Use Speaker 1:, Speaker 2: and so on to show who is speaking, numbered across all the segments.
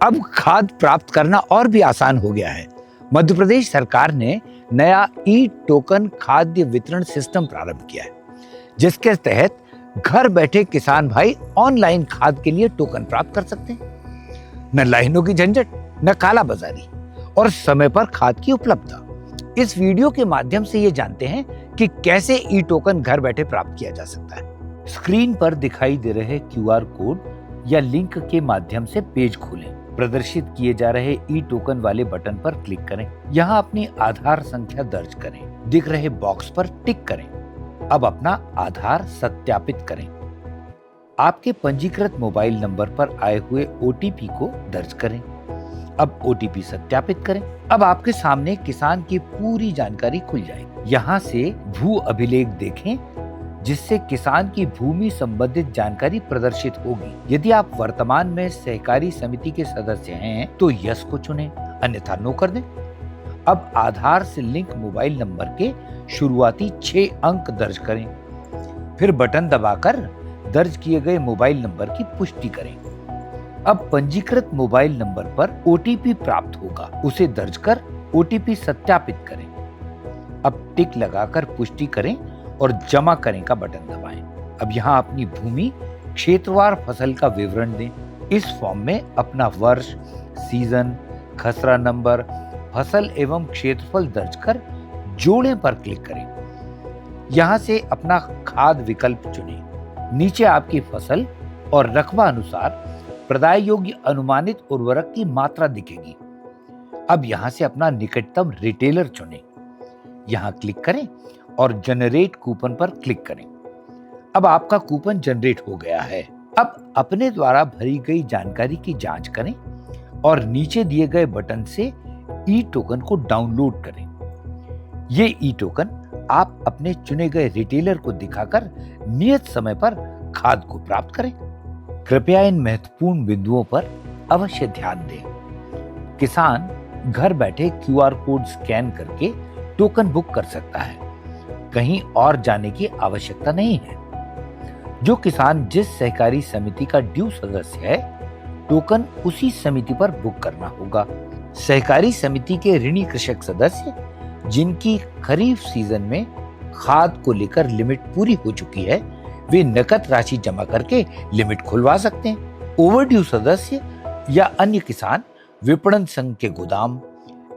Speaker 1: अब खाद प्राप्त करना और भी आसान हो गया है। मध्य प्रदेश सरकार ने नया ई टोकन खाद्य वितरण सिस्टम प्रारंभ किया है, जिसके तहत घर बैठे किसान भाई ऑनलाइन खाद के लिए टोकन प्राप्त कर सकते हैं। न लाइनों की झंझट, न काला बाजारी और समय पर खाद की उपलब्धता। इस वीडियो के माध्यम से ये जानते हैं कि कैसे ई टोकन घर बैठे प्राप्त किया जा सकता है। स्क्रीन पर दिखाई दे रहे क्यूआर कोड या लिंक के माध्यम से पेज खोलें। प्रदर्शित किए जा रहे ई टोकन वाले बटन पर क्लिक करें। यहाँ अपनी आधार संख्या दर्ज करें। दिख रहे बॉक्स पर टिक करें। अब अपना आधार सत्यापित करें। आपके पंजीकृत मोबाइल नंबर पर आए हुए ओटीपी को दर्ज करें। अब ओटीपी सत्यापित करें। अब आपके सामने किसान की पूरी जानकारी खुल जाएगी। यहाँ से भू अभिलेख देखें, जिससे किसान की भूमि संबंधित जानकारी प्रदर्शित होगी। यदि आप वर्तमान में सहकारी समिति के सदस्य हैं तो यस को चुनें, अन्यथा नो कर दें। अब आधार से लिंक मोबाइल नंबर के शुरुआती 6 अंक दर्ज करें। फिर बटन दबाकर दर्ज किए गए मोबाइल नंबर की पुष्टि करें। अब पंजीकृत मोबाइल नंबर पर ओटीपी प्राप्त होगा, उसे दर्ज कर ओटीपी सत्यापित करें। अब टिक लगाकर पुष्टि करें और जमा करें का बटन दबाएं। अब यहाँ अपनी भूमि क्षेत्रवार फसल का विवरण दें। इस फॉर्म में अपना वर्ष, सीजन, खसरा नंबर, फसल एवं क्षेत्रफल दर्ज कर जोड़ें पर क्लिक करें। यहाँ से अपना खाद विकल्प चुनें। नीचे आपकी फसल और रकबा अनुसार प्रदाय योग्य अनुमानित उर्वरक की मात्रा दिखेगी। अब यहाँ से अपना निकटतम रिटेलर चुनें। यहाँ क्लिक करें और जनरेट कूपन पर क्लिक करें। अब आपका कूपन जनरेट हो गया है। अब अपने द्वारा भरी गई जानकारी की जांच करें और नीचे दिए गए बटन से ई टोकन को डाउनलोड करें। ये ई टोकन आप अपने चुने गए रिटेलर को दिखाकर नियत समय पर खाद को प्राप्त करें। कृपया इन महत्वपूर्ण बिंदुओं पर अवश्य ध्यान दें। किसान घर बैठे क्यूआर कोड स्कैन करके टोकन बुक कर सकता है। कहीं और जाने की आवश्यकता नहीं है। जो किसान जिस सहकारी समिति का ड्यू सदस्य है, टोकन उसी समिति पर बुक करना होगा। सहकारी समिति के ऋणी कृषक सदस्य जिनकी खरीफ सीजन में खाद को लेकर लिमिट पूरी हो चुकी है, वे नकद राशि जमा करके लिमिट खुलवा सकते हैं। ओवरड्यू सदस्य या अन्य किसान विपणन संघ के गोदाम,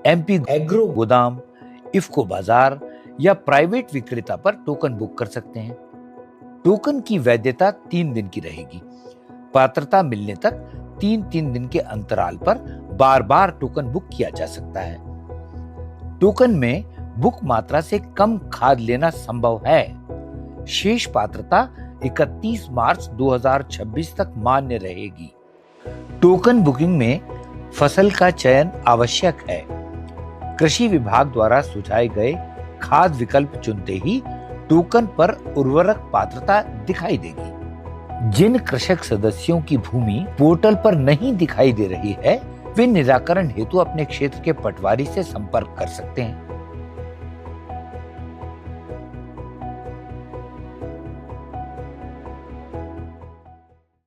Speaker 1: एमपी एग्रो गोदाम, इफ्को बाजार या प्राइवेट विक्रेता पर टोकन बुक कर सकते हैं। टोकन की वैधता 3 दिन की रहेगी। पात्रता मिलने तक 3-3 दिन के अंतराल पर बार बार टोकन बुक किया जा सकता है। टोकन में बुक मात्रा से कम खाद लेना संभव है। शेष पात्रता 31 मार्च 2026 तक मान्य रहेगी। टोकन बुकिंग में फसल का चयन आवश्यक है। कृषि विभाग द्वारा सुझाए गए खाद विकल्प चुनते ही टोकन पर उर्वरक पात्रता दिखाई देगी। जिन कृषक सदस्यों की भूमि पोर्टल पर नहीं दिखाई दे रही है, वे निराकरण हेतु अपने क्षेत्र के पटवारी से संपर्क कर सकते हैं।